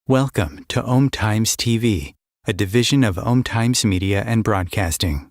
Welcome to Om Times TV, a division of Om Times Media and Broadcasting.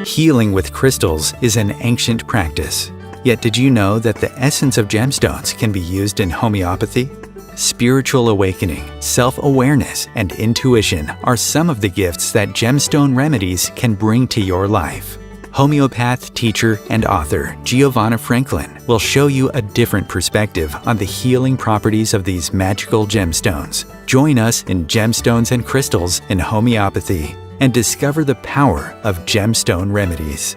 Healing with crystals is an ancient practice. Yet did you know that the essence of gemstones can be used in homeopathy? Spiritual awakening, self-awareness, and intuition are some of the gifts that gemstone remedies can bring to your life. Homeopath, teacher, and author Giovanna Franklin will show you a different perspective on the healing properties of these magical gemstones. Join us in Gemstones and Crystals in Homeopathy and discover the power of gemstone remedies.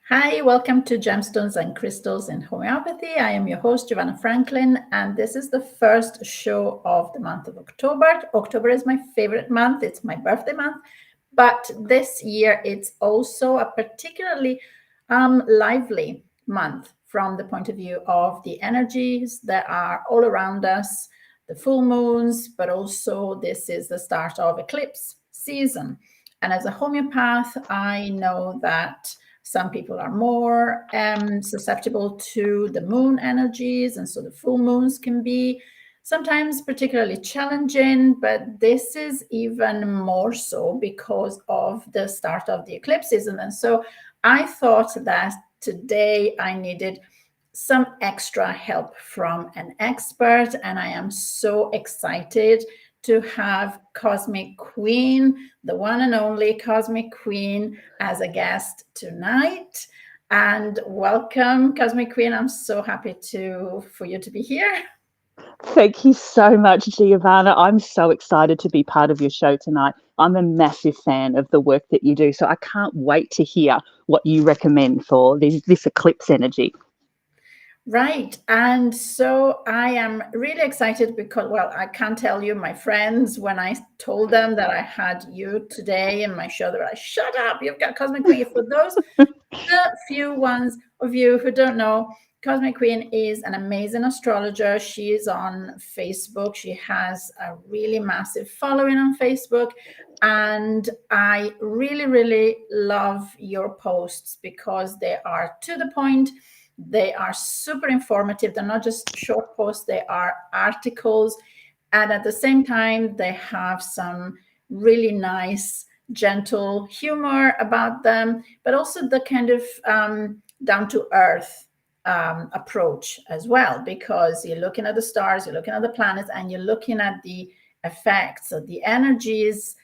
Hi, welcome to Gemstones and Crystals in Homeopathy. I am your host, Giovanna Franklin, and this is the first show of the month of October. October is my favorite month. It's my birthday month. But this year, it's also a particularly lively month from the point of view of the energies that are all around us, the full moons, but also this is the start of eclipse season. And as a homeopath, I know that some people are more susceptible to the moon energies, and so the full moons can be sometimes particularly challenging, but this is even more so because of the start of the eclipse season. And so I thought that today I needed some extra help from an expert, and I am so excited to have Cosmic Queen, the one and only Cosmic Queen, as a guest tonight. And welcome, Cosmic Queen. I'm so happy for you to be here. Thank you so much, Giovanna. I'm so excited to be part of your show tonight. I'm a massive fan of the work that you do, so I can't wait to hear what you recommend for this eclipse energy. Right. And so I am really excited because, well, I can't tell you, my friends, when I told them that I had you today in my show, they were like, shut up, you've got Cosmic Queen. For those, the few ones of you who don't know, Cosmic Queen is an amazing astrologer. She is on Facebook. She has a really massive following on Facebook. And I really, really love your posts because they are to the point. They are super informative. They're not just short posts, they are articles. And at the same time, they have some really nice, gentle humor about them, but also the kind of down-to-earth approach as well, because you're looking at the stars, you're looking at the planets, and you're looking at the effects of the energies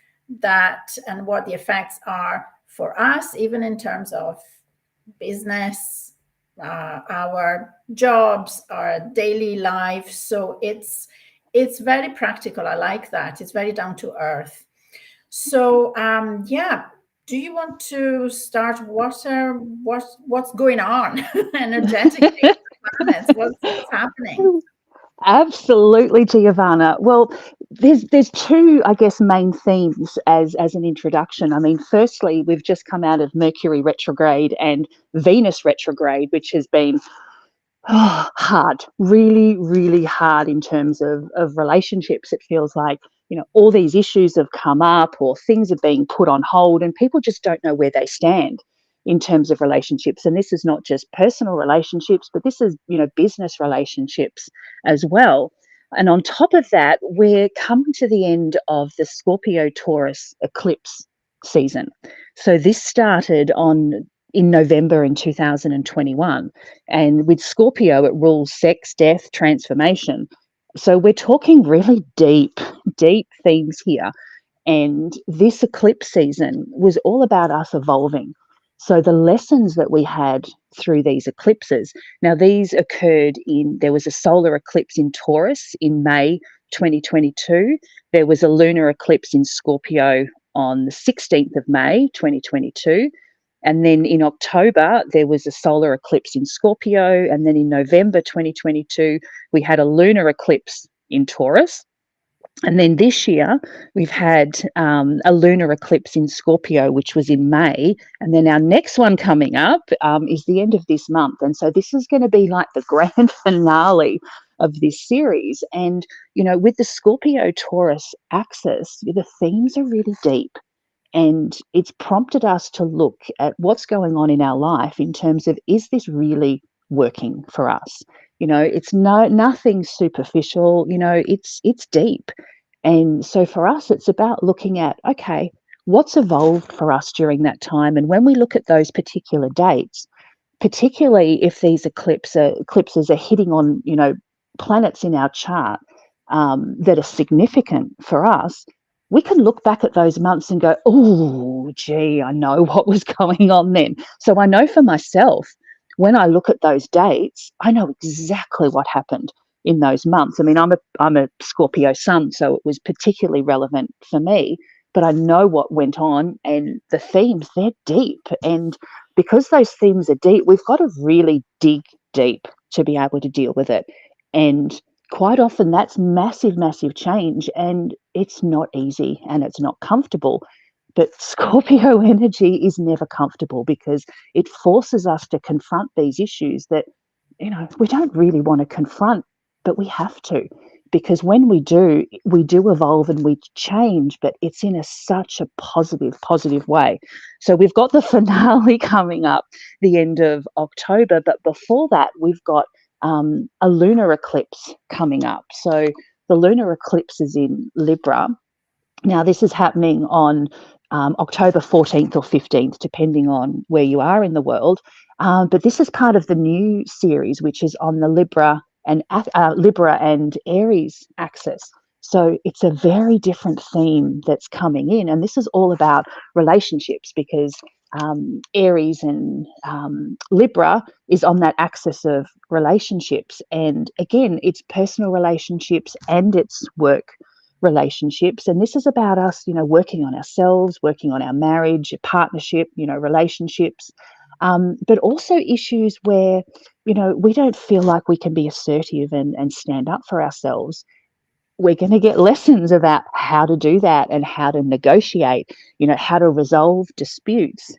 and what the effects are for us, even in terms of business, our jobs, our daily life. So it's very practical. I like that. It's very down to earth. So yeah, do you want to start? What's going on energetically? What's happening? Absolutely, Giovanna. Well, there's two, I guess, main themes as an introduction. I mean, firstly, we've just come out of Mercury retrograde and Venus retrograde, which has been hard, really, really hard in terms of relationships. It feels like, all these issues have come up or things are being put on hold and people just don't know where they stand in terms of relationships. And this is not just personal relationships, but this is, business relationships as well. And on top of that, we're coming to the end of the Scorpio Taurus eclipse season. So this started in November in 2021. And with Scorpio, it rules sex, death, transformation. So we're talking really deep themes here. And this eclipse season was all about us evolving. So the lessons that we had through these eclipses, now these occurred there was a solar eclipse in Taurus in May 2022. There was a lunar eclipse in Scorpio on the 16th of May 2022. And then in October, there was a solar eclipse in Scorpio. And then in November 2022, we had a lunar eclipse in Taurus. And then this year, we've had a lunar eclipse in Scorpio, which was in May. And then our next one coming up is the end of this month. And so this is going to be like the grand finale of this series. And, with the Scorpio Taurus axis, the themes are really deep. And it's prompted us to look at what's going on in our life in terms of, is this really working for us? It's nothing superficial, it's deep. And so for us, it's about looking at, okay, what's evolved for us during that time? And when we look at those particular dates, particularly if these eclipses are hitting on, planets in our chart that are significant for us, we can look back at those months and go, oh, gee, I know what was going on then. So I know for myself, when I look at those dates, I know exactly what happened in those months. I mean, I'm a Scorpio sun, so it was particularly relevant for me, but I know what went on, and the themes, they're deep. And because those themes are deep, we've got to really dig deep to be able to deal with it. And quite often that's massive, massive change, and it's not easy and it's not comfortable. But Scorpio energy is never comfortable because it forces us to confront these issues that, we don't really want to confront, but we have to. Because when we do evolve and we change, but it's in such a positive way. So we've got the finale coming up the end of October, but before that, we've got a lunar eclipse coming up. So the lunar eclipse is in Libra. Now, this is happening on October 14th or 15th, depending on where you are in the world. But this is part of the new series, which is on the Libra and Aries axis. So it's a very different theme that's coming in. And this is all about relationships, because Aries and Libra is on that axis of relationships. And again, it's personal relationships and it's work relationships. And this is about us, working on ourselves, working on our marriage, partnership, relationships, but also issues where, we don't feel like we can be assertive and stand up for ourselves. We're going to get lessons about how to do that and how to negotiate, how to resolve disputes.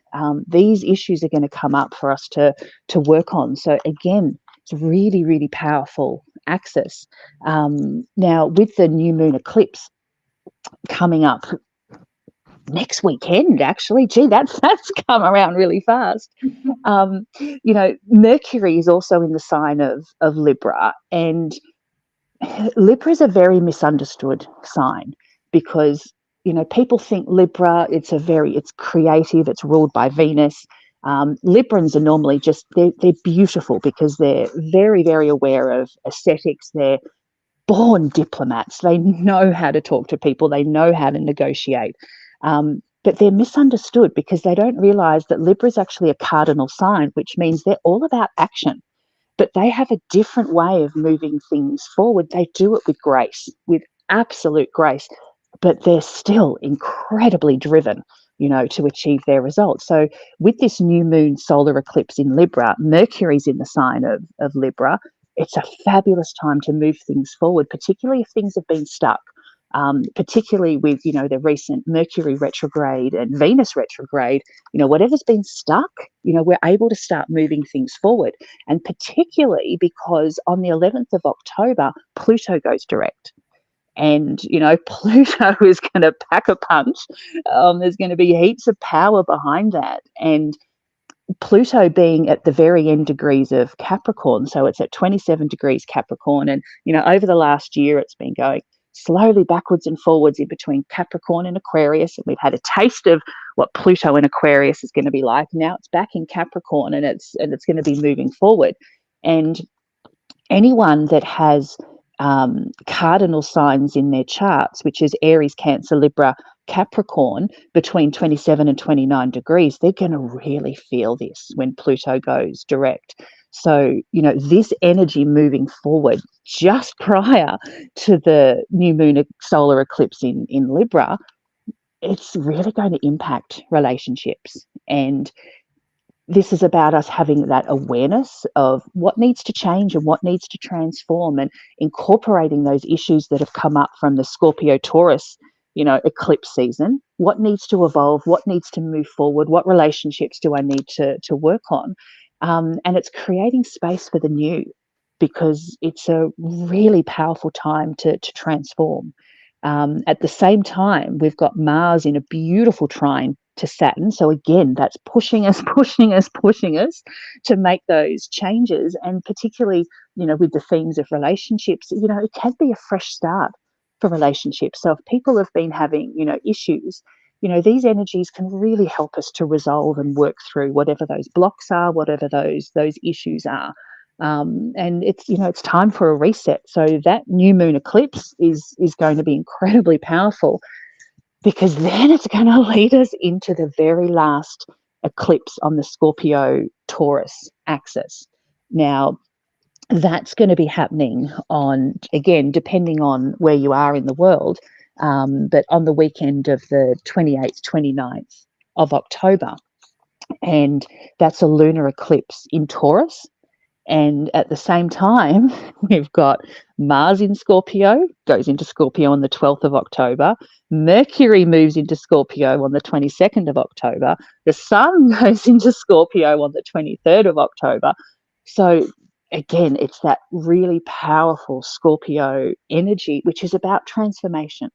These issues are going to come up for us to work on. So again, it's a really, really powerful axis. Now, with the new moon eclipse coming up next weekend, actually, gee, that's come around really fast. Mercury is also in the sign of Libra, and Libra is a very misunderstood sign because, people think Libra, it's creative, it's ruled by Venus. Librans are normally they're beautiful because they're very, very aware of aesthetics. They're born diplomats. They know how to talk to people. They know how to negotiate. But they're misunderstood because they don't realize that Libra is actually a cardinal sign, which means they're all about action. But they have a different way of moving things forward. They do it with grace, with absolute grace, but they're still incredibly driven, to achieve their results. So with this new moon solar eclipse in Libra, Mercury's in the sign of Libra. It's a fabulous time to move things forward, particularly if things have been stuck. Particularly with, the recent Mercury retrograde and Venus retrograde, whatever's been stuck, we're able to start moving things forward. And particularly because on the 11th of October, Pluto goes direct. And, Pluto is going to pack a punch. There's going to be heaps of power behind that. And Pluto being at the very end degrees of Capricorn, so it's at 27 degrees Capricorn. And, over the last year, it's been going slowly backwards and forwards in between Capricorn and Aquarius. And we've had a taste of what Pluto in Aquarius is going to be like. Now it's back in Capricorn, and it's going to be moving forward. And anyone that has cardinal signs in their charts, which is Aries, Cancer, Libra, Capricorn, between 27 and 29 degrees, they're going to really feel this when Pluto goes direct. So, this energy moving forward just prior to the new moon solar eclipse in Libra, it's really going to impact relationships. And this is about us having that awareness of what needs to change and what needs to transform, and incorporating those issues that have come up from the Scorpio Taurus, eclipse season. What needs to evolve? What needs to move forward? What relationships do I need to work on? And it's creating space for the new, because it's a really powerful time to transform. At the same time, we've got Mars in a beautiful trine to Saturn. So again, that's pushing us, pushing us, pushing us to make those changes. And particularly, with the themes of relationships, it can be a fresh start for relationships. So if people have been having, issues, these energies can really help us to resolve and work through whatever those blocks are, whatever those issues are. And it's time for a reset. So that new moon eclipse is going to be incredibly powerful, because then it's going to lead us into the very last eclipse on the Scorpio Taurus axis. Now, that's going to be happening on, again, depending on where you are in the world, but on the weekend of the 28th, 29th of October. And that's a lunar eclipse in Taurus. And at the same time, we've got Mars in Scorpio, goes into Scorpio on the 12th of October. Mercury moves into Scorpio on the 22nd of October. The Sun goes into Scorpio on the 23rd of October. So again, it's that really powerful Scorpio energy, which is about transformation.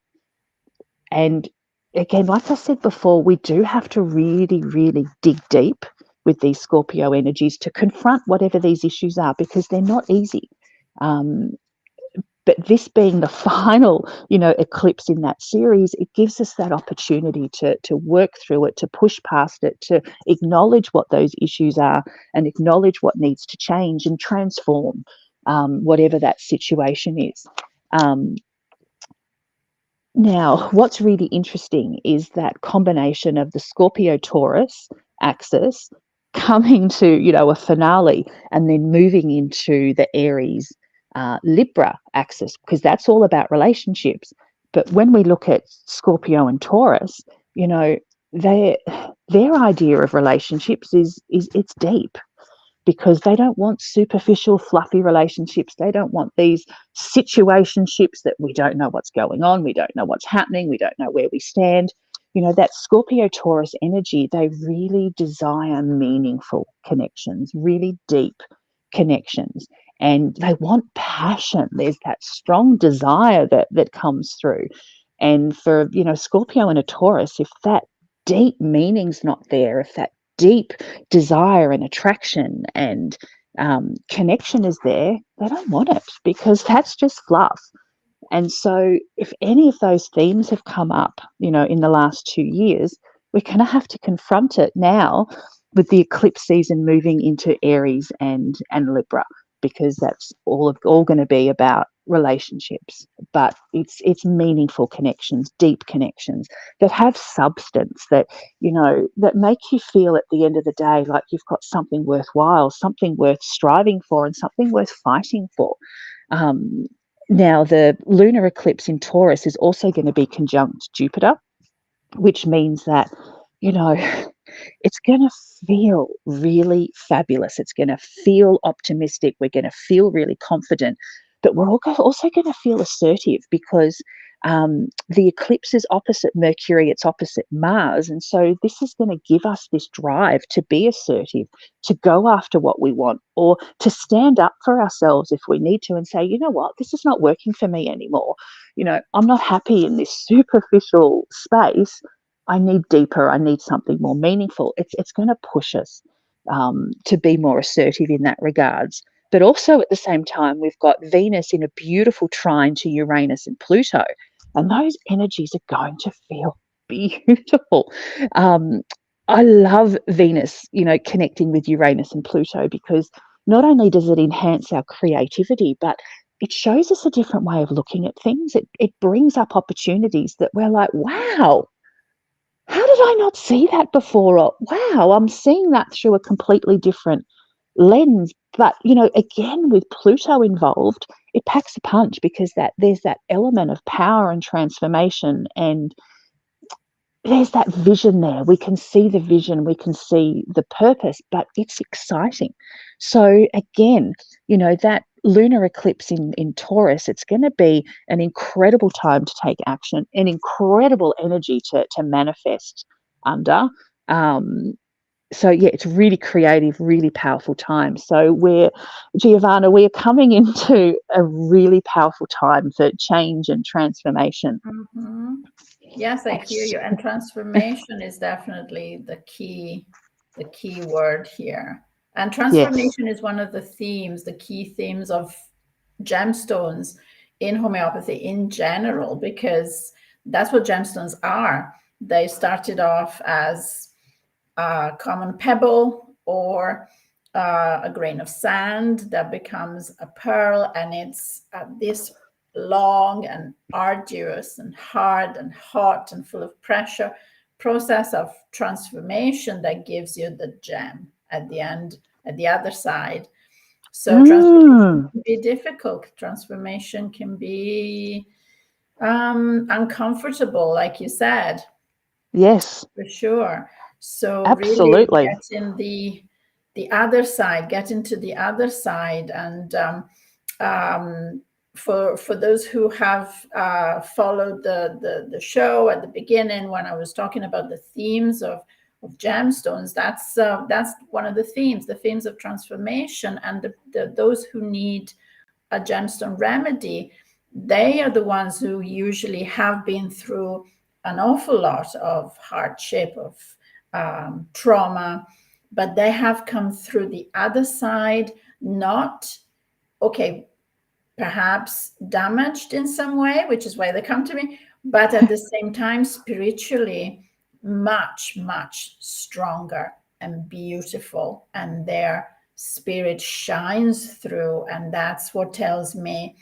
And again, like I said before, we do have to really, really dig deep with these Scorpio energies to confront whatever these issues are, because they're not easy. But this being the final, eclipse in that series, it gives us that opportunity to work through it, to push past it, to acknowledge what those issues are and acknowledge what needs to change and transform whatever that situation is. Now, what's really interesting is that combination of the Scorpio Taurus axis coming to, a finale, and then moving into the Aries Libra axis, because that's all about relationships. But when we look at Scorpio and Taurus, their idea of relationships is it's deep, because they don't want superficial, fluffy relationships. They don't want these situationships that we don't know what's going on, we don't know what's happening, we don't know where we stand. That Scorpio Taurus energy, they really desire meaningful connections, really deep connections, and they want passion. There's that strong desire that comes through. And for, Scorpio and a Taurus, if that deep meaning's not there, if that deep desire and attraction and connection is there, they don't want it, because that's just fluff. And so if any of those themes have come up, in the last 2 years, we're going to have to confront it now with the eclipse season moving into Aries and Libra, because that's all going to be about relationships. But it's meaningful connections, deep connections that have substance, that that make you feel at the end of the day like you've got something worthwhile, something worth striving for, and something worth fighting for. Now, the lunar eclipse in Taurus is also going to be conjunct Jupiter, which means that it's going to feel really fabulous. It's going to feel optimistic. We're going to feel really confident, but we're also going to feel assertive, because the eclipse is opposite Mercury, it's opposite Mars. And so this is going to give us this drive to be assertive, to go after what we want, or to stand up for ourselves if we need to and say, you know what, this is not working for me anymore. I'm not happy in this superficial space. I need deeper. I need something more meaningful. It's going to push us to be more assertive in that regards. But also at the same time, we've got Venus in a beautiful trine to Uranus and Pluto, and those energies are going to feel beautiful. I love Venus, connecting with Uranus and Pluto, because not only does it enhance our creativity, but it shows us a different way of looking at things. It brings up opportunities that we're like, wow, how did I not see that before? Or, wow, I'm seeing that through a completely different lens. But, again, with Pluto involved, it packs a punch, because there's that element of power and transformation. And there's that vision there. We can see the vision, we can see the purpose, but it's exciting. So again, that lunar eclipse in Taurus, it's going to be an incredible time to take action, an incredible energy to manifest under. So yeah, it's really creative, really powerful time. So Giovanna, we're coming into a really powerful time for change and transformation. Mm-hmm. Yes, I hear you. And transformation is definitely the key word here. And transformation is one of the themes, the key themes of gemstones in homeopathy in general, because that's what gemstones are. They started off as a common pebble or a grain of sand that becomes a pearl, and it's this long and arduous and hard and hot and full of pressure process of transformation that gives you the gem at the end, at the other side. So transformation can be difficult. Transformation can be uncomfortable, like you said. Yes, for sure. So really absolutely. getting the other side, getting to the other side, and for those who have followed the show at the beginning when I was talking about the themes of gemstones, that's one of the themes of transformation, and those who need a gemstone remedy, they are the ones who usually have been through an awful lot of hardship, of trauma, but they have come through the other side, not, okay, perhaps damaged in some way, which is why they come to me, but at the same time, spiritually, much, much stronger and beautiful, and their spirit shines through. And that's what tells me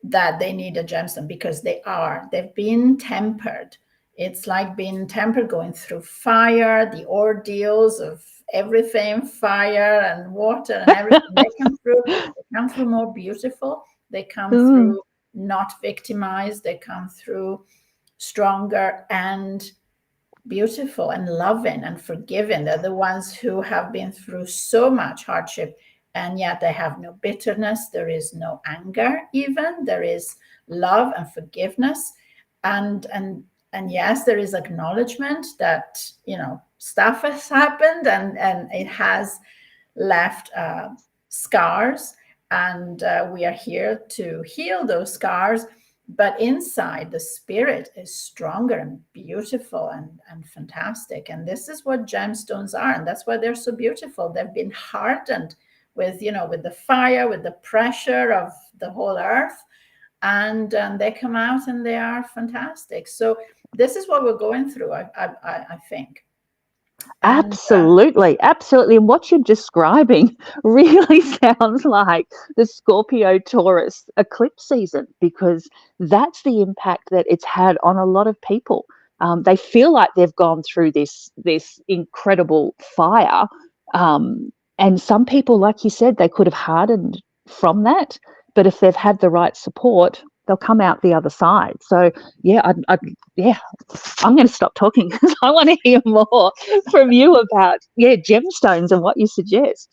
that they need a gemstone, because they've been tempered. It's like being tempered, going through fire, the ordeals of everything, fire and water and everything. They come through more beautiful. They come through not victimized. They come through stronger and beautiful and loving and forgiving. They're the ones who have been through so much hardship, and yet they have no bitterness. There is no anger, even. There is love and forgiveness, and yes, there is acknowledgement that stuff has happened, and it has left scars, and we are here to heal those scars. But inside, the spirit is stronger and beautiful and fantastic. And this is what gemstones are, and that's why they're so beautiful. They've been hardened with the fire, with the pressure of the whole earth, and they come out and they are fantastic. So this is what we're going through, I think. And, Absolutely. And what you're describing really sounds like the Scorpio Taurus eclipse season, because that's the impact that it's had on a lot of people. They feel like they've gone through this incredible fire, and some people, like you said, they could have hardened from that. But if they've had the right support, they'll come out the other side. So yeah, I'm going to stop talking because I want to hear more from you about gemstones and what you suggest.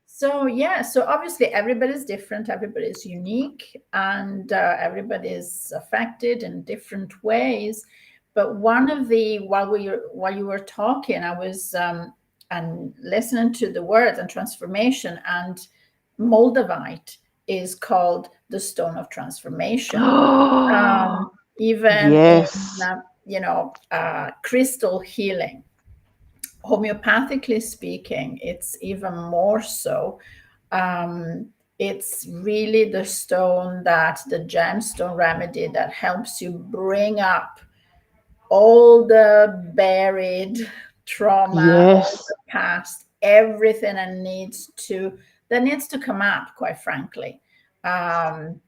So obviously everybody's different, everybody's unique, and everybody's affected in different ways. But one of the while you were talking, I was and listening to the words and transformation, and Moldavite is called the stone of transformation. Even Yes. in crystal healing, homeopathically speaking, it's even more so. It's really the stone, that the gemstone remedy that helps you bring up all the buried trauma, all Yes. the past, everything that needs to come up, quite frankly. And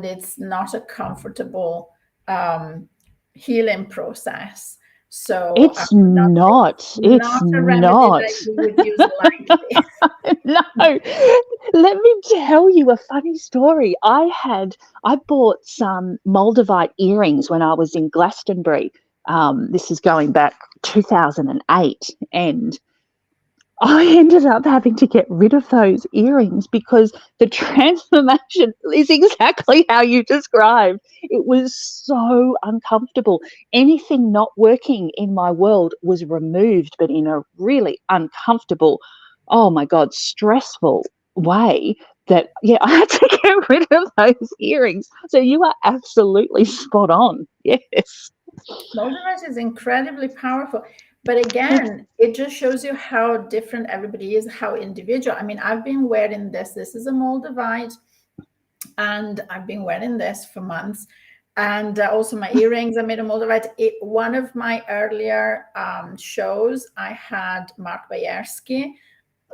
it's not a comfortable healing process. So It's not. It's a remedy not. that you would use lightly. No. Let me tell you a funny story. I bought some Moldavite earrings when I was in Glastonbury, This is going back 2008, and I ended up having to get rid of those earrings because the transformation is exactly how you described. It was so uncomfortable. Anything not working in my world was removed, but in a really uncomfortable, oh my God, stressful way that, yeah, I had to get rid of those earrings. So you are absolutely spot on. Yes. Moldavite is incredibly powerful. But again, it just shows you how different everybody is, how individual. I mean, I've been wearing this. This is a Moldavite, and I've been wearing this for months. And also my earrings are made of Moldavite. One of my earlier shows, I had Mark Bayersky,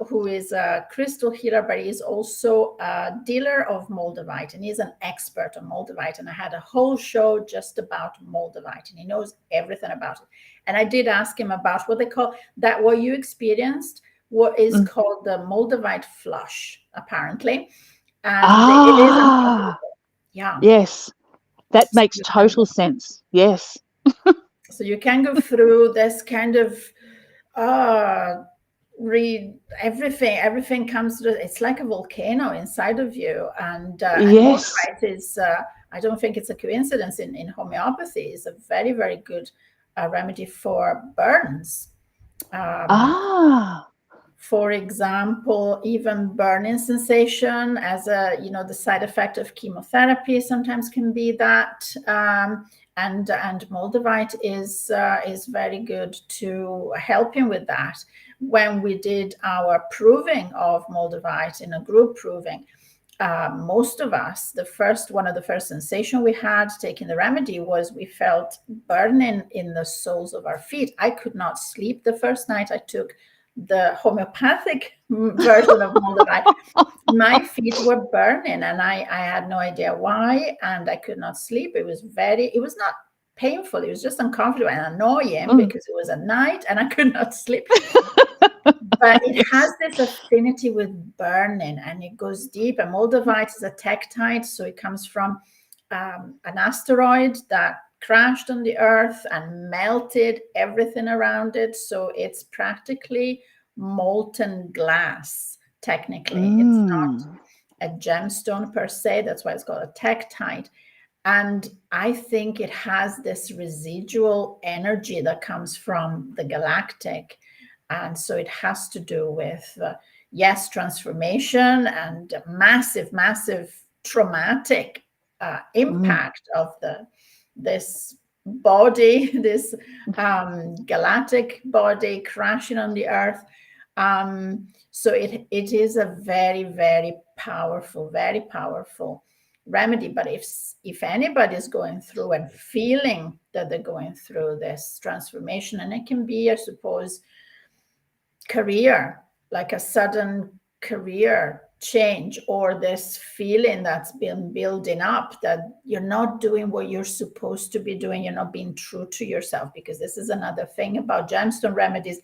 who is a crystal healer, but he's also a dealer of Moldavite, and he's an expert on Moldavite. And I had a whole show just about Moldavite, and he knows everything about it. And I did ask him about what they call that, what you experienced, what is called the Moldavite flush, apparently. And it is uncomfortable. Yeah. Yes. That makes total sense. Yes. So you can go through this kind of read everything comes to, it's like a volcano inside of you. And Yes. Moldavite is I don't think it's a coincidence in homeopathy, is a very, very good remedy for burns. For example, even burning sensation as a, the side effect of chemotherapy sometimes can be that. And Moldavite is very good to help him with that. When we did our proving of Moldavite in a group proving, most of us, one of the first sensation we had taking the remedy was we felt burning in the soles of our feet. I could not sleep the first night I took the homeopathic version of Moldavite. My feet were burning, and I had no idea why, and I could not sleep. It was not painful, it was just uncomfortable and annoying because it was at night and I could not sleep. But it has this affinity with burning, and it goes deep. And Moldavite is a tektite, so it comes from an asteroid that crashed on the earth and melted everything around it. So it's practically molten glass, technically. It's not a gemstone per se. That's why it's called a tektite. And I think it has this residual energy that comes from the galactic. And so it has to do with, yes, transformation and massive, massive traumatic impact of this body, this galactic body crashing on the earth. So it is a very, very powerful remedy. But if anybody is going through and feeling that they're going through this transformation, and it can be, I suppose, career, like a sudden career change, or this feeling that's been building up that you're not doing what you're supposed to be doing, you're not being true to yourself. Because this is another thing about gemstone remedies,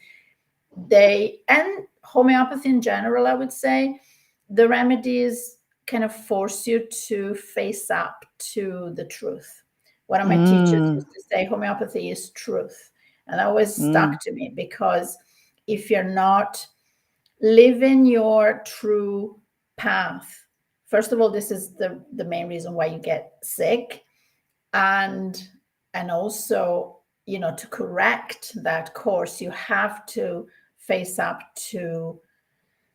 and homeopathy in general, I would say, the remedies kind of force you to face up to the truth. One of my teachers used to say homeopathy is truth, and that always stuck to me, because if you're not living your true path, first of all, this is the main reason why you get sick, and also, to correct that course, you have to face up to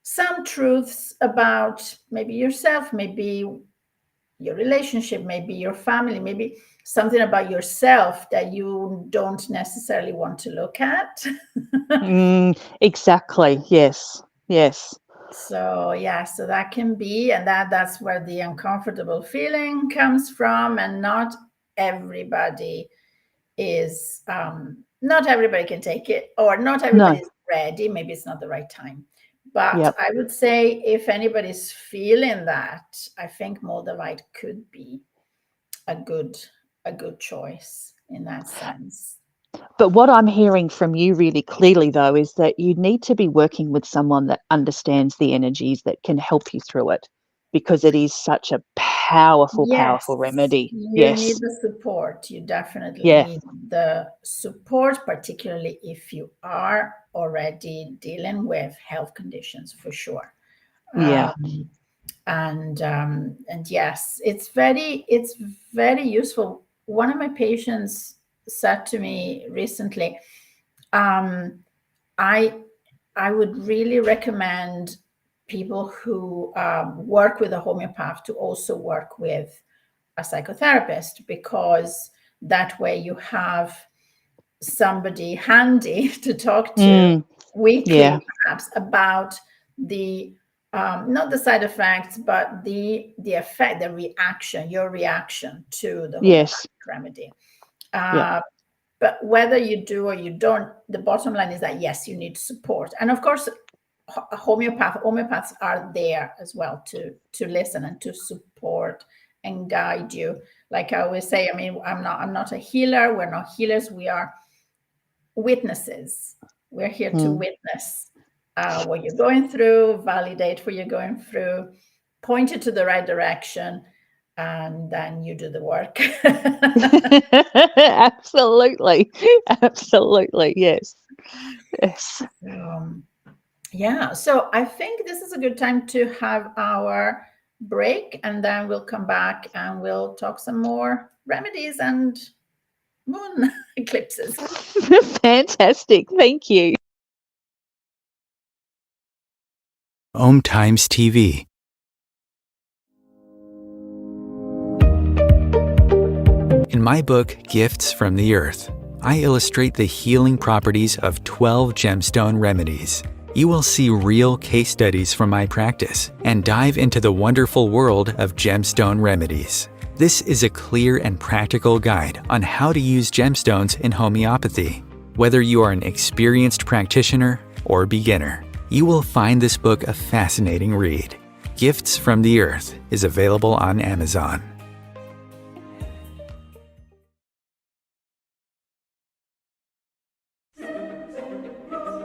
some truths about maybe yourself, maybe your relationship, maybe your family, maybe something about yourself that you don't necessarily want to look at. Exactly. Yes. So so that can be, and that's where the uncomfortable feeling comes from. And not everybody is not everybody can take it, or not everybody is ready. Maybe it's not the right time. But I would say if anybody's feeling that, I think Moldavite could be a good choice in that sense. But what I'm hearing from you really clearly, though, is that you need to be working with someone that understands the energies, that can help you through it, because it is such a powerful, Yes, powerful remedy. you need Yes. the support. You definitely Yeah. need the support, particularly if you are already dealing with health conditions, for sure. Yeah. And yes, it's very useful. One of my patients said to me recently, um, I would really recommend people who work with a homeopath to also work with a psychotherapist, because that way you have somebody handy to talk to weekly, Yeah. perhaps, about the not the side effects, but the effect, the reaction, your reaction to the Yes. homeopathic remedy. Yeah. But whether you do or you don't, the bottom line is that yes, you need support. And of course, homeopaths are there as well to listen and to support and guide you. Like I always say, I mean, I'm not a healer. We're not healers. We are witnesses. We're here to witness what you're going through, validate what you're going through, point you to the right direction, and then you do the work. Absolutely. Absolutely. Yes. Yes. Yeah, so I think this is a good time to have our break, and then we'll come back and we'll talk some more remedies and moon eclipses. Fantastic. Thank you. Om Times TV. In my book, Gifts from the Earth, I illustrate the healing properties of 12 gemstone remedies. You will see real case studies from my practice and dive into the wonderful world of gemstone remedies. This is a clear and practical guide on how to use gemstones in homeopathy. Whether you are an experienced practitioner or beginner, you will find this book a fascinating read. Gifts from the Earth is available on Amazon.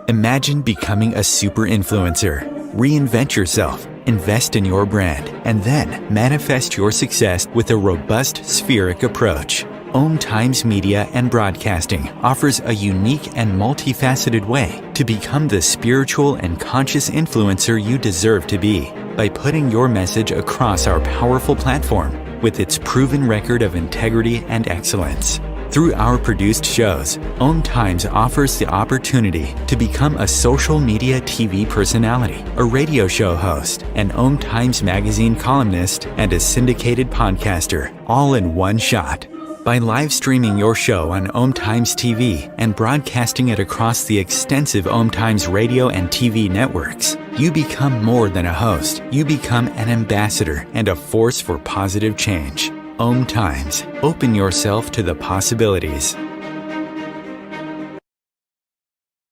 Imagine becoming a super influencer. Reinvent yourself, invest in your brand, and then manifest your success with a robust spheric approach. Om Times Media and Broadcasting offers a unique and multifaceted way to become the spiritual and conscious influencer you deserve to be by putting your message across our powerful platform with its proven record of integrity and excellence. Through our produced shows, Om Times offers the opportunity to become a social media TV personality, a radio show host, an Om Times magazine columnist, and a syndicated podcaster, all in one shot. By live streaming your show on Om Times TV and broadcasting it across the extensive Om Times radio and TV networks, you become more than a host. You become an ambassador and a force for positive change. Om Times. Open yourself to the possibilities.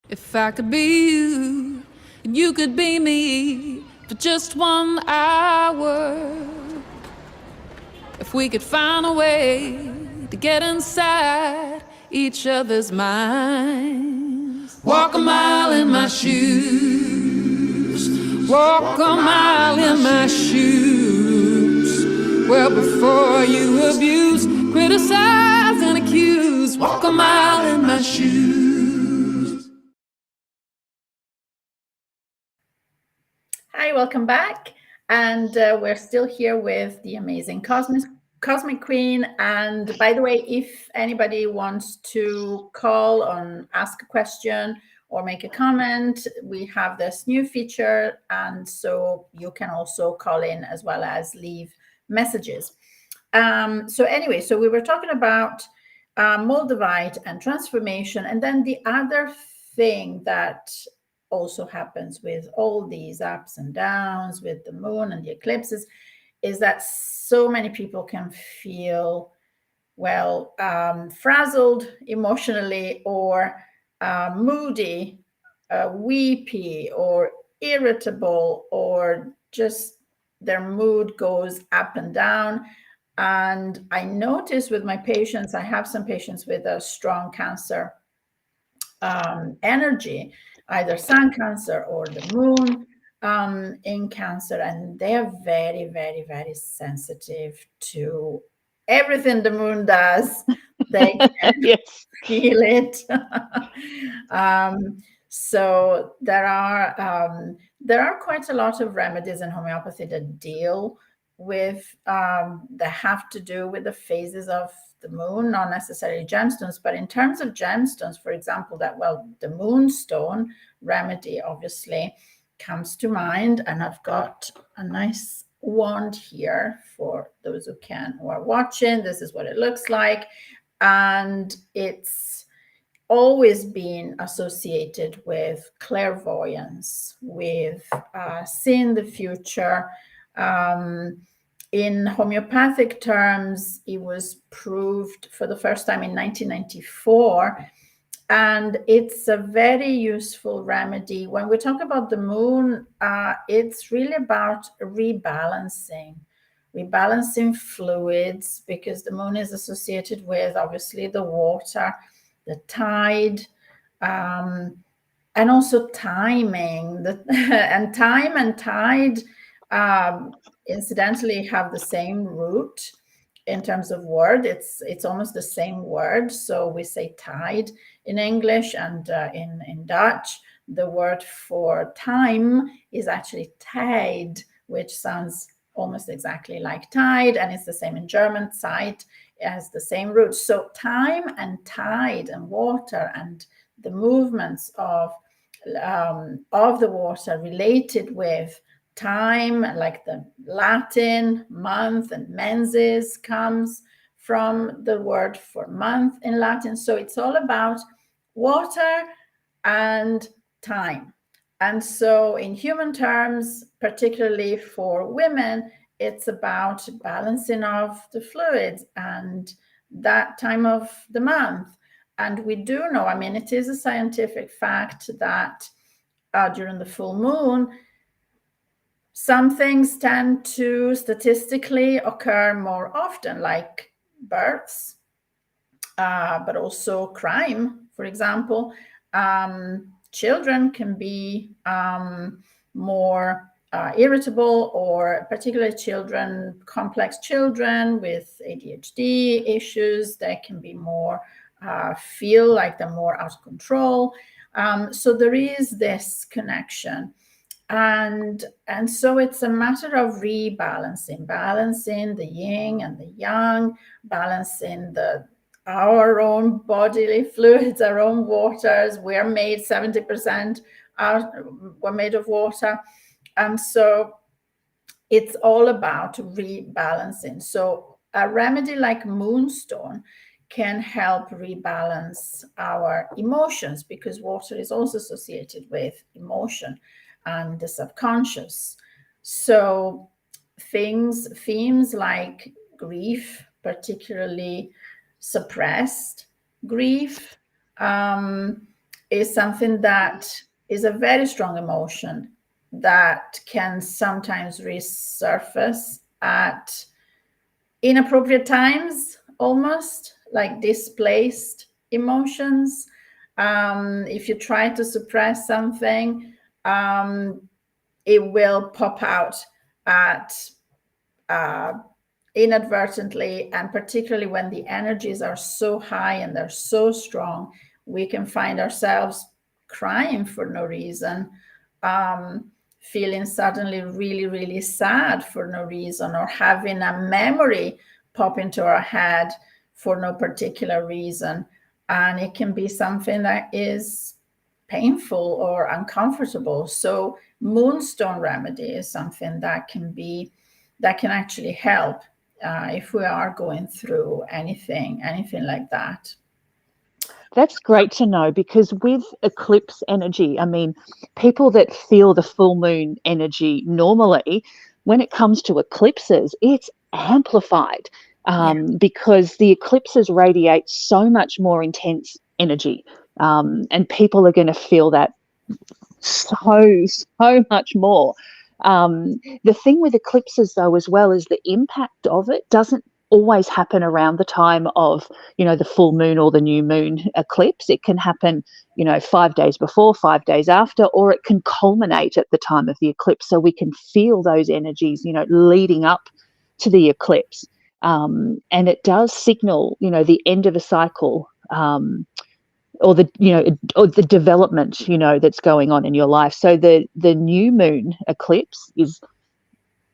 If I could be you, and you could be me for just 1 hour. If we could find a way to get inside each other's minds. Walk a mile in my shoes. Walk a mile in my shoes. Well, before you abuse, criticize and accuse, walk a mile in my shoes. Hi, welcome back. And we're still here with the amazing Cosmic Queen. And by the way, if anybody wants to call or ask a question or make a comment, we have this new feature. And so you can also call in as well as leave messages. So anyway, so we were talking about Moldavite and transformation. And then the other thing that also happens with all these ups and downs with the moon and the eclipses is that so many people can feel, well, frazzled emotionally, or moody, weepy, or irritable, or just their mood goes up and down. And I notice with my patients, I have some patients with a strong Cancer energy, either sun Cancer or the moon. in Cancer, and they are very, very, very sensitive to everything the moon does. They can Yes. feel it. So there are quite a lot of remedies in homeopathy that deal with that have to do with the phases of the moon, not necessarily gemstones, but in terms of gemstones, for example, the moonstone remedy obviously comes to mind, and I've got a nice wand here for those who are watching. This is what it looks like, and it's always been associated with clairvoyance, with seeing the future. In homeopathic terms, it was proved for the first time in 1994, and it's a very useful remedy. When we talk about the moon, it's really about rebalancing fluids, because the moon is associated with obviously the water, the tide, and also timing. And time and tide incidentally have the same root in terms of word. It's almost the same word. So we say tide in English, and in Dutch, the word for time is actually tide, which sounds almost exactly like tide, and it's the same in German. Zeit has the same root. So time and tide and water and the movements of the water related with time, like the Latin month, and menses comes from the word for month in Latin. So it's all about water and time. And so in human terms, particularly for women, it's about balancing of the fluids and that time of the month. And we do know, I mean, it is a scientific fact that during the full moon, some things tend to statistically occur more often, like births, but also crime, for example. Children can be more irritable, or particularly children, complex children with ADHD issues, they can be more, feel like they're more out of control. So there is this connection. And so it's a matter of balancing the yin and the yang, balancing our own bodily fluids, our own waters. We're made 70% we're made of water. And so it's all about rebalancing. So a remedy like moonstone can help rebalance our emotions, because water is also associated with emotion and the subconscious. So themes like grief, particularly suppressed grief, is something that is a very strong emotion that can sometimes resurface at inappropriate times, almost like displaced emotions. If you try to suppress something, it will pop out at inadvertently, and particularly when the energies are so high and they're so strong, we can find ourselves crying for no reason, feeling suddenly really, really sad for no reason, or having a memory pop into our head for no particular reason. And it can be something that is painful or uncomfortable. So moonstone remedy is something that can actually help if we are going through anything like that. That's great to know, because with eclipse energy, I mean, people that feel the full moon energy normally, when it comes to eclipses, it's amplified because the eclipses radiate so much more intense energy, and people are going to feel that so much more. The thing with eclipses, though, as well, is the impact of it doesn't always happen around the time of, the full moon or the new moon eclipse. It can happen, 5 days before, 5 days after, or it can culminate at the time of the eclipse. So we can feel those energies, leading up to the eclipse. And it does signal, the end of a cycle, or the development, that's going on in your life. So the new moon eclipse is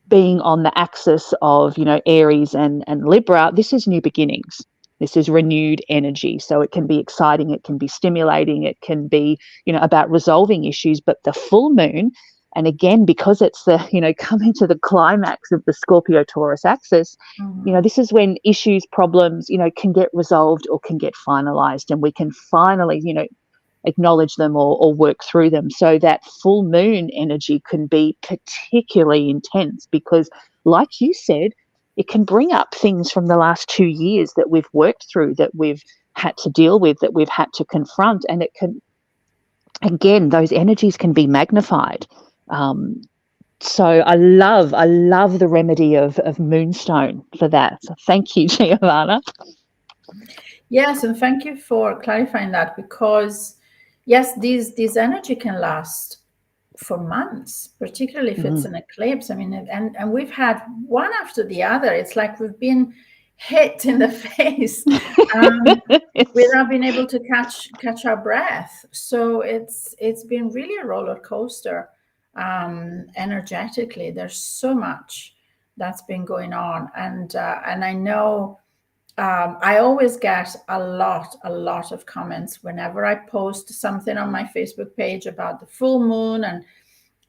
being on the axis of, Aries and Libra. This is new beginnings. This is renewed energy. So it can be exciting, it can be stimulating, it can be, about resolving issues. But the full moon, and again, because it's the, coming to the climax of the Scorpio-Taurus axis, this is when issues, problems, can get resolved or can get finalized, and we can finally, acknowledge them or work through them. So that full moon energy can be particularly intense because, like you said, it can bring up things from the last 2 years that we've worked through, that we've had to deal with, that we've had to confront. And it can, again, those energies can be magnified. So I love the remedy of moonstone for that. So thank you, Giovanna. Yes, and thank you for clarifying that, because yes, these energy can last for months, particularly if it's an eclipse. I mean, and we've had one after the other. It's like we've been hit in the face without being able to catch our breath. So it's been really a roller coaster energetically. There's so much that's been going on, and I know. I always get a lot of comments whenever I post something on my Facebook page about the full moon,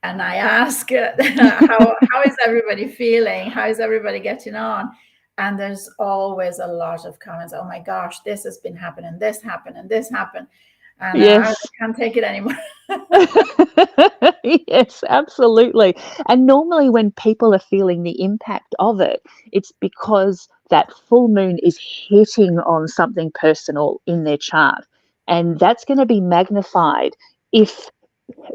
and I ask how is everybody feeling? How is everybody getting on? And there's always a lot of comments. Oh my gosh, this has been happening. This happened and this happened. And yes. I can't take it anymore. Yes, absolutely. And normally when people are feeling the impact of it, it's because that full moon is hitting on something personal in their chart. And that's going to be magnified if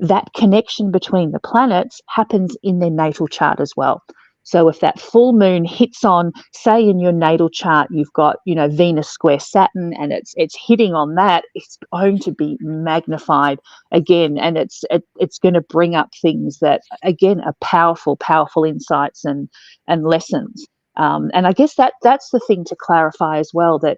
that connection between the planets happens in their natal chart as well. So if that full moon hits on, say in your natal chart, you've got, Venus square Saturn, and it's hitting on that, it's going to be magnified again. And it's going to bring up things that, again, are powerful insights and lessons. And I guess that's the thing to clarify as well, that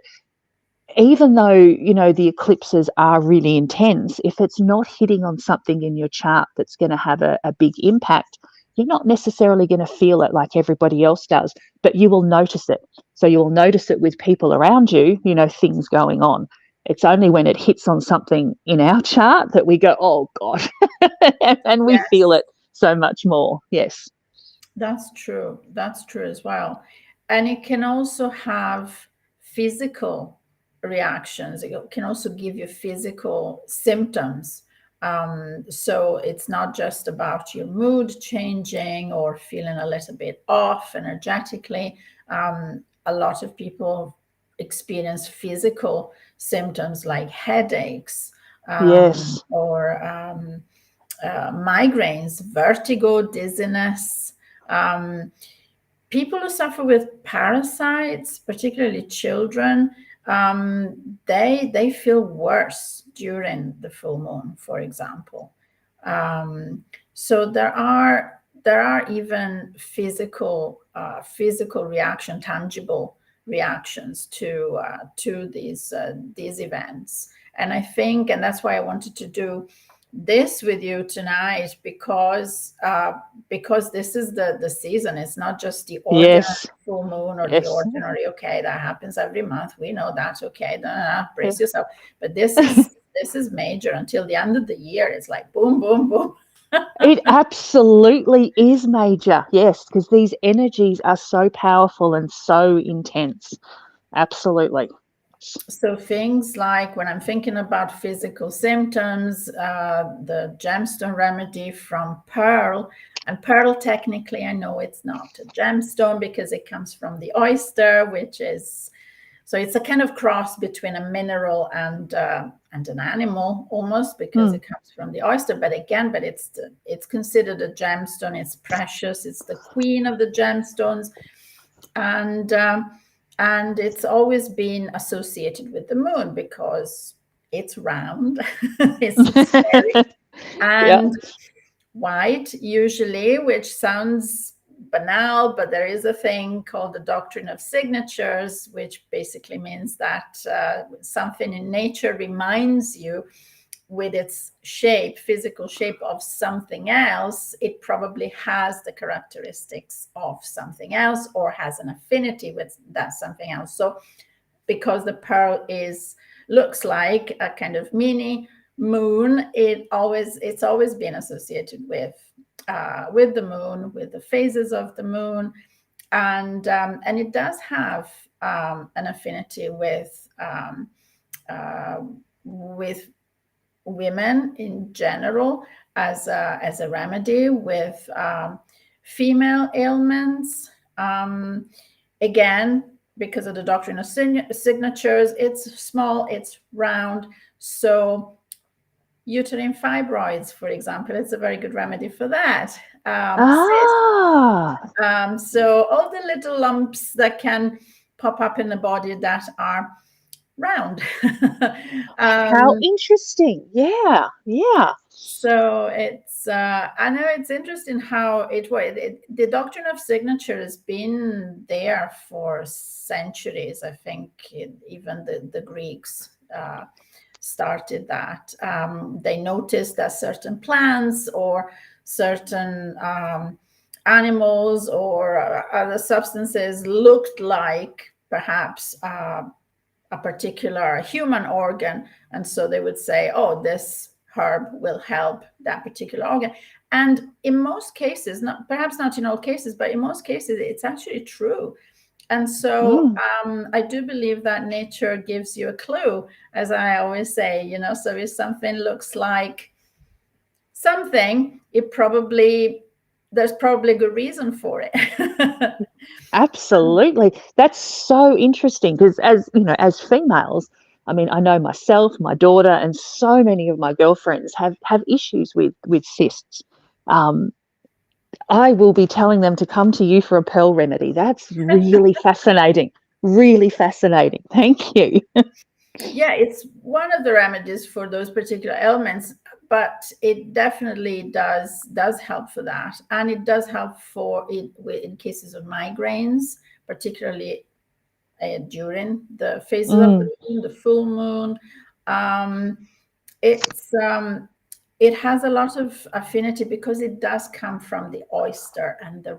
even though, the eclipses are really intense, if it's not hitting on something in your chart that's going to have a big impact, you're not necessarily going to feel it like everybody else does, but you will notice it. So you will notice it with people around you, things going on. It's only when it hits on something in our chart that we go, oh God, and we feel it so much more. Yes. That's true. That's true as well. And it can also have physical reactions. It can also give you physical symptoms. So it's not just about your mood changing or feeling a little bit off energetically. A lot of people experience physical symptoms like headaches, Yes. or migraines, vertigo, dizziness. People who suffer with parasites, particularly children, they feel worse during the full moon, for example. So there are even physical reaction, tangible reactions to these events. And I think, and that's why I wanted to do this with you tonight, because this is the season. It's not just the ordinary full moon or the ordinary, okay, that happens every month. We know that, okay, brace yourself. But this is major. Until the end of the year, it's like boom, boom, boom. It absolutely is major, yes, because these energies are so powerful and so intense. Absolutely. So things like, when I'm thinking about physical symptoms, the gemstone remedy from pearl, and pearl, technically, I know it's not a gemstone because it comes from the oyster, which is, so it's a kind of cross between a mineral and an animal almost, because it comes from the oyster. But again, it's considered a gemstone. It's precious. It's the queen of the gemstones, and And it's always been associated with the moon because it's round, it's spherical, Yeah. and white usually, which sounds banal, but there is a thing called the doctrine of signatures, which basically means that something in nature reminds you with its shape, physical shape of something else, it probably has the characteristics of something else or has an affinity with that something else. So because the pearl looks like a kind of mini moon, it's always been associated with the moon, with the phases of the moon, and it does have an affinity with women in general as a remedy with female ailments. Again, because of the doctrine of signatures, it's small, it's round. So uterine fibroids, for example, it's a very good remedy for that. So all the little lumps that can pop up in the body that are round. How interesting. Yeah. So it's I know it's interesting how the doctrine of signature has been there for centuries. I think even the Greeks started that. They noticed that certain plants or certain animals or other substances looked like perhaps a particular human organ, and so they would say, oh, this herb will help that particular organ. And in most cases, perhaps not in all cases, but in most cases it's actually true. And so I do believe that nature gives you a clue, as I always say, so if something looks like something, there's probably a good reason for it. Absolutely. That's so interesting because as females, I mean, I know myself, my daughter, and so many of my girlfriends have issues with cysts. I will be telling them to come to you for a pearl remedy. That's really fascinating. Really fascinating. Thank you. Yeah, it's one of the remedies for those particular ailments, but it definitely does help for that, and it does help for it in cases of migraines, particularly during the phases of the moon, the full moon. It has a lot of affinity because it does come from the oyster, and the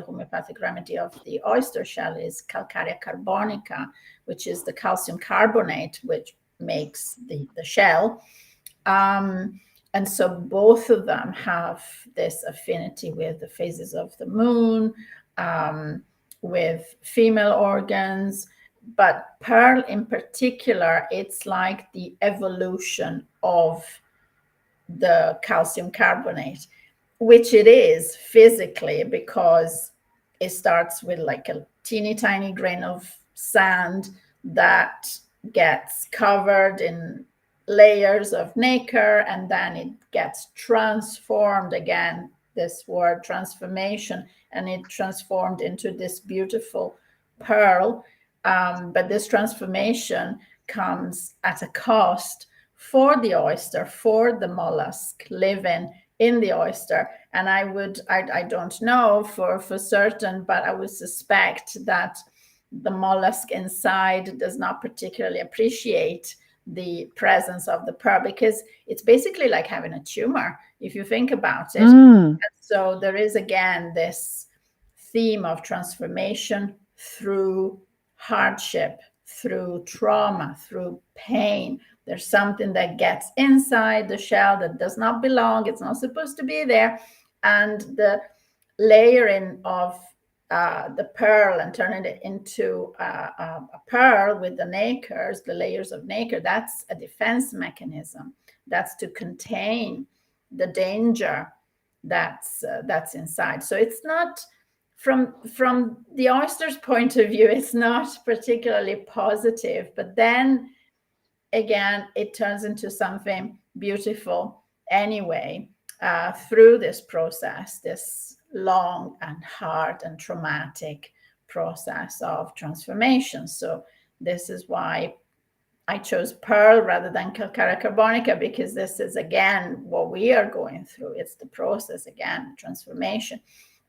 homeopathic remedy of the oyster shell is calcarea carbonica, which is the calcium carbonate which makes the shell. And so both of them have this affinity with the phases of the moon, with female organs, but pearl in particular, it's like the evolution of the calcium carbonate, which it is physically, because it starts with like a teeny tiny grain of sand that gets covered in layers of nacre, and then it gets transformed, again this word transformation, and it transformed into this beautiful pearl. But this transformation comes at a cost for the oyster, for the mollusk living in the oyster. And I don't know for certain, but I would suspect that the mollusk inside does not particularly appreciate the presence of the pearl, because it's basically like having a tumor, if you think about it. And so there is again this theme of transformation through hardship, through trauma, through pain. There's something that gets inside the shell that does not belong. It's not supposed to be there. And the layering of the pearl and turning it into a pearl with the nacres, the layers of nacre, that's a defense mechanism. That's to contain the danger that's inside. So it's not, from the oyster's point of view, it's not particularly positive, but then again, it turns into something beautiful anyway, through this process, this long and hard and traumatic process of transformation. So this is why I chose pearl rather than calcarea carbonica, because this is, again, what we are going through. It's the process, again, transformation.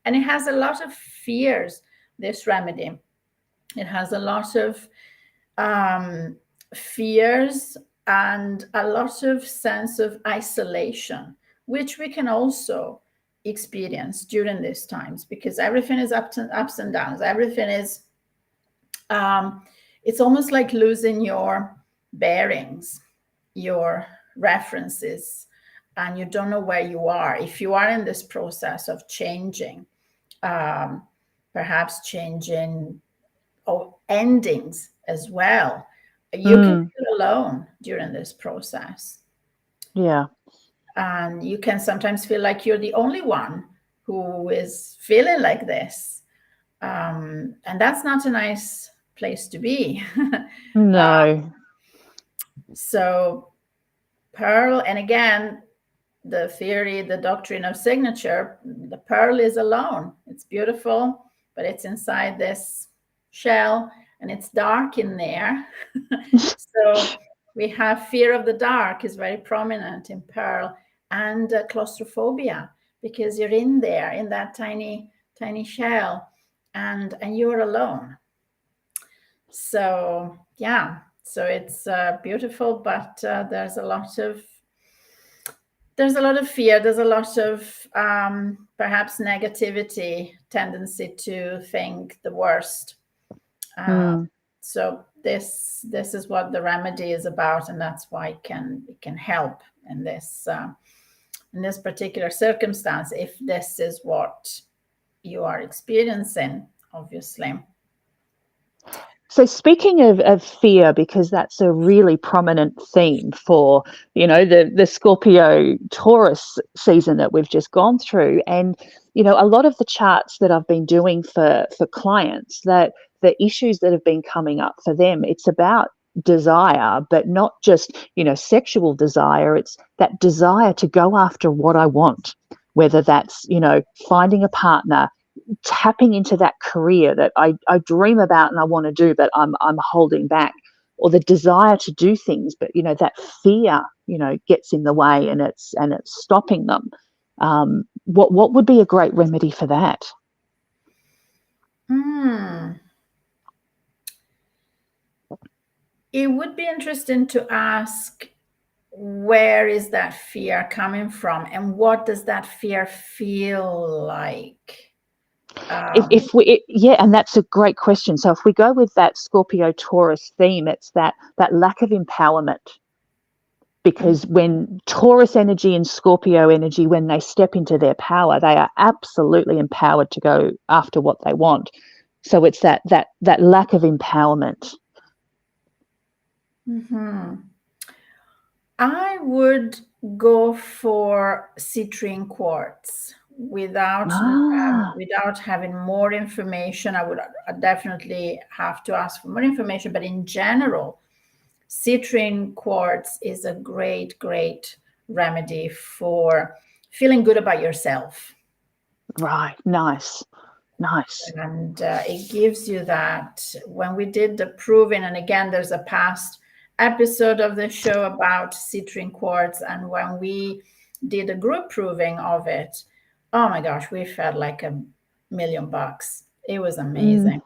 And it has a lot of fears, this remedy. It has a lot of fears and a lot of sense of isolation, which we can also experience during these times, because everything is ups and downs. Everything is, it's almost like losing your bearings, your references, and you don't know where you are. If you are in this process of changing, perhaps changing endings as well, you can feel alone during this process. Yeah. And you can sometimes feel like you're the only one who is feeling like this. And that's not a nice place to be. No. So pearl, and again, the theory, the doctrine of signature, the pearl is alone. It's beautiful, but it's inside this shell and it's dark in there. So we have fear of the dark is very prominent in pearl, and claustrophobia, because you're in there in that tiny shell, and you're alone. So yeah, so it's beautiful, but there's a lot of fear. There's a lot of perhaps negativity, tendency to think the worst. So this is what the remedy is about, and that's why it can help in this particular circumstance, if this is what you are experiencing, obviously. So speaking of fear, because that's a really prominent theme for, the Scorpio Taurus season that we've just gone through. And, a lot of the charts that I've been doing for clients, that the issues that have been coming up for them, it's about desire, but not just, sexual desire. It's that desire to go after what I want, whether that's, finding a partner, tapping into that career that I dream about and I want to do, but I'm holding back, or the desire to do things, but that fear gets in the way, and it's stopping them. What would be a great remedy for that? It would be interesting to ask, where is that fear coming from, and what does that fear feel like? And that's a great question. So if we go with that Scorpio Taurus theme, it's that lack of empowerment, because when Taurus energy and Scorpio energy, when they step into their power, they are absolutely empowered to go after what they want. So it's that lack of empowerment. I would go for citrine quartz. Without having more information, I would definitely have to ask for more information. But in general, citrine quartz is a great remedy for feeling good about yourself. Right. Nice. And it gives you that. When we did the proving, and again, there's a past episode of the show about citrine quartz, and when we did a group proving of it, oh my gosh, we felt like $1 million. It was amazing.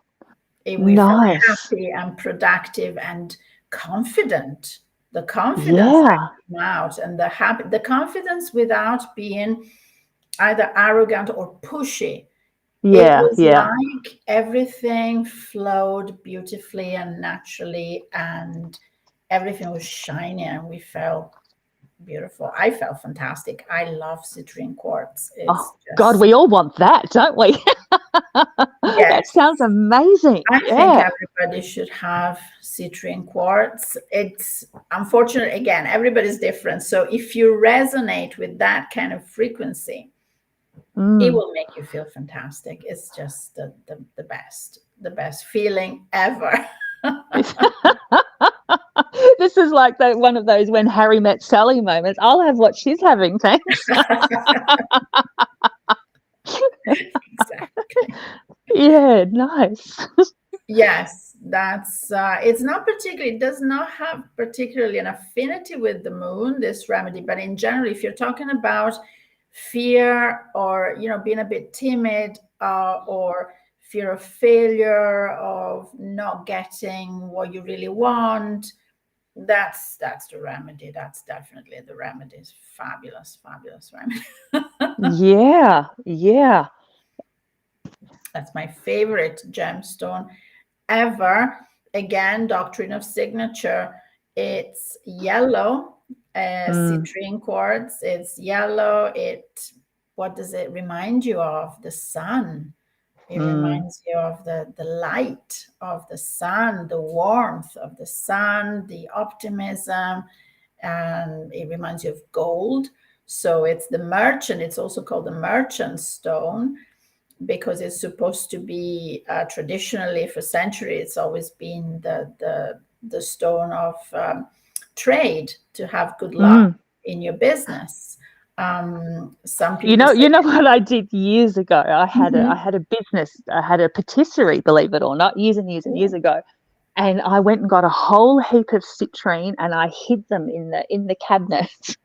We felt happy and productive and confident. The confidence came out, and the confidence without being either arrogant or pushy. It was like everything flowed beautifully and naturally, and everything was shiny, and we felt beautiful. I felt fantastic. I love citrine quartz. God, we all want that, don't we? Yes. That sounds amazing. I think everybody should have citrine quartz. It's unfortunate, again, everybody's different. So if you resonate with that kind of frequency, it will make you feel fantastic. It's just the best feeling ever. This is like one of those when Harry met Sally moments. I'll have what she's having, thanks. Exactly. Yeah, nice. Yes, that's it's not particularly, it does not have particularly an affinity with the moon, this remedy, but in general, if you're talking about fear or being a bit timid, or fear of failure, of not getting what you really want, that's the remedy. That's definitely the remedy. It's fabulous, fabulous remedy. Yeah, yeah. That's my favorite gemstone ever. Again, doctrine of signature. It's yellow, Mm, citrine quartz. It's yellow. What does it remind you of? The sun. It mm, reminds you of the light of the sun, the warmth of the sun, the optimism, and it reminds you of gold. So it's the merchant. It's also called the merchant stone because it's supposed to be, traditionally for centuries, it's always been the stone of trade, to have good luck mm. in your business. Some people You say, know what I did years ago? I Mhm. had a business, I had a patisserie, believe it or not, years and years and years ago. And I went and got a whole heap of citrine and I hid them in the cabinets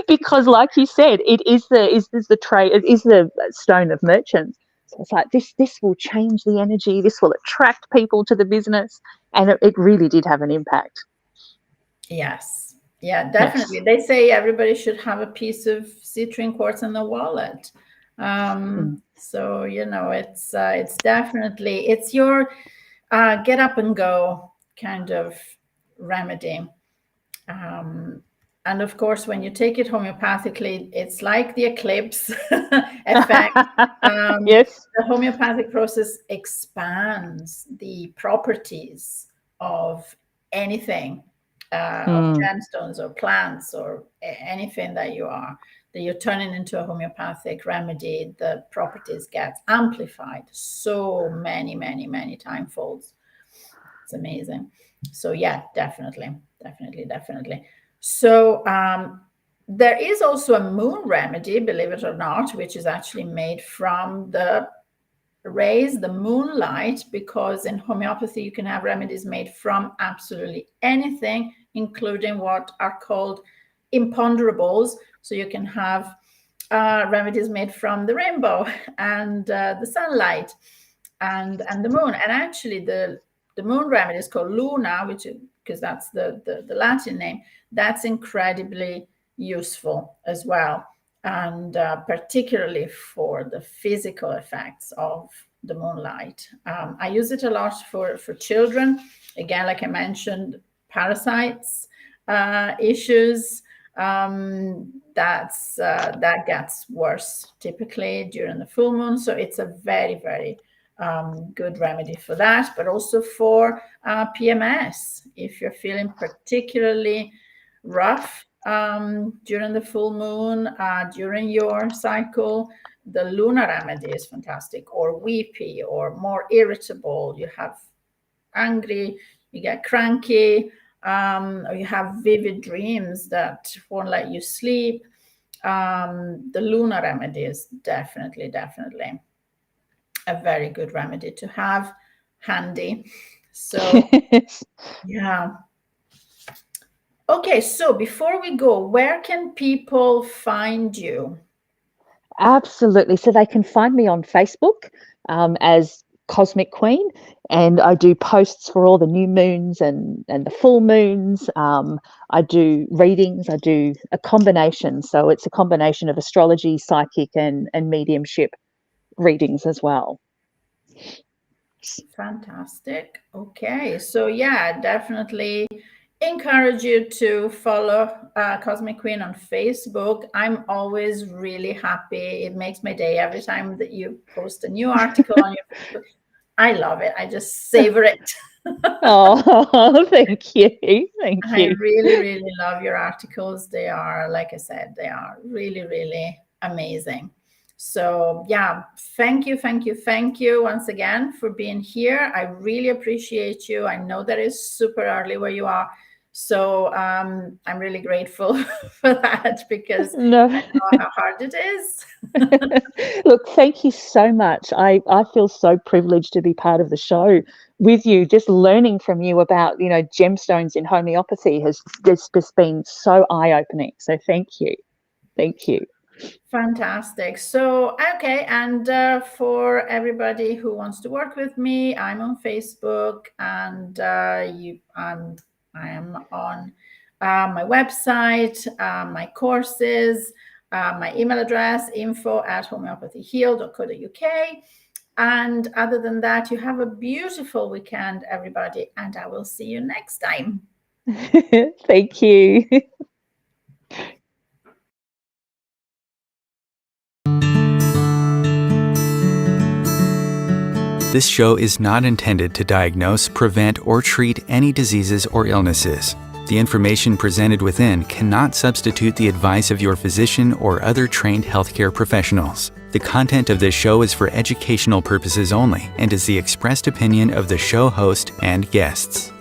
because, like you said, it is the trade, it is the stone of merchants. So it's like this will change the energy. This will attract people to the business, and it really did have an impact. Yes. Yeah, Yes. definitely. They say everybody should have a piece of citrine quartz in the wallet. Mm. So it's definitely, it's your get up and go kind of remedy. Um, and of course, when you take it homeopathically, it's like the eclipse effect. Yes. The homeopathic process expands the properties of anything, of Mm. gemstones or plants or anything that you're turning into a homeopathic remedy. The properties get amplified so many, many, many timefolds. It's amazing. So yeah, definitely, definitely, definitely. So there is also a moon remedy, believe it or not, which is actually made from the rays, the moonlight, because in homeopathy you can have remedies made from absolutely anything, including what are called imponderables. So you can have remedies made from the rainbow and the sunlight and the moon. And actually the moon remedy is called lunar, which is because that's the Latin name. That's incredibly useful as well, and particularly for the physical effects of the moonlight. I use it a lot for children. Again, like I mentioned, parasites issues. That gets worse typically during the full moon. So it's a very, very good remedy for that, but also for PMS. If you're feeling particularly rough during the full moon, during your cycle, the lunar remedy is fantastic. Or weepy, or more irritable, you have angry, you get cranky, or you have vivid dreams that won't let you sleep. The lunar remedy is definitely a very good remedy to have handy. So yeah. Okay, so before we go, where can people find you? Absolutely. So they can find me on Facebook as Cosmic Queen, and I do posts for all the new moons and the full moons. I do readings. I do a combination. So it's a combination of astrology, psychic, and mediumship readings as well. Fantastic. Okay, so yeah, definitely encourage you to follow Cosmic Queen on Facebook. I'm always really happy. It makes my day every time that you post a new article on your Facebook. I love it. I just savor it. Oh, thank you. Thank I you. really, really love your articles. They are, like I said, they are really, really amazing. So yeah, thank you once again for being here. I really appreciate you. I know that it's super early where you are. So I'm really grateful for that, because No. I know how hard it is. Look, thank you so much. I feel so privileged to be part of the show with you. Just learning from you about, gemstones in homeopathy has just been so eye-opening. So thank you. Thank you. Fantastic. So, okay. And for everybody who wants to work with me, I'm on Facebook, and I am on my website, my courses, my email address, info@homeopathyheal.co.uk. And other than that, you have a beautiful weekend, everybody, and I will see you next time. Thank you. This show is not intended to diagnose, prevent, or treat any diseases or illnesses. The information presented within cannot substitute the advice of your physician or other trained healthcare professionals. The content of this show is for educational purposes only and is the expressed opinion of the show host and guests.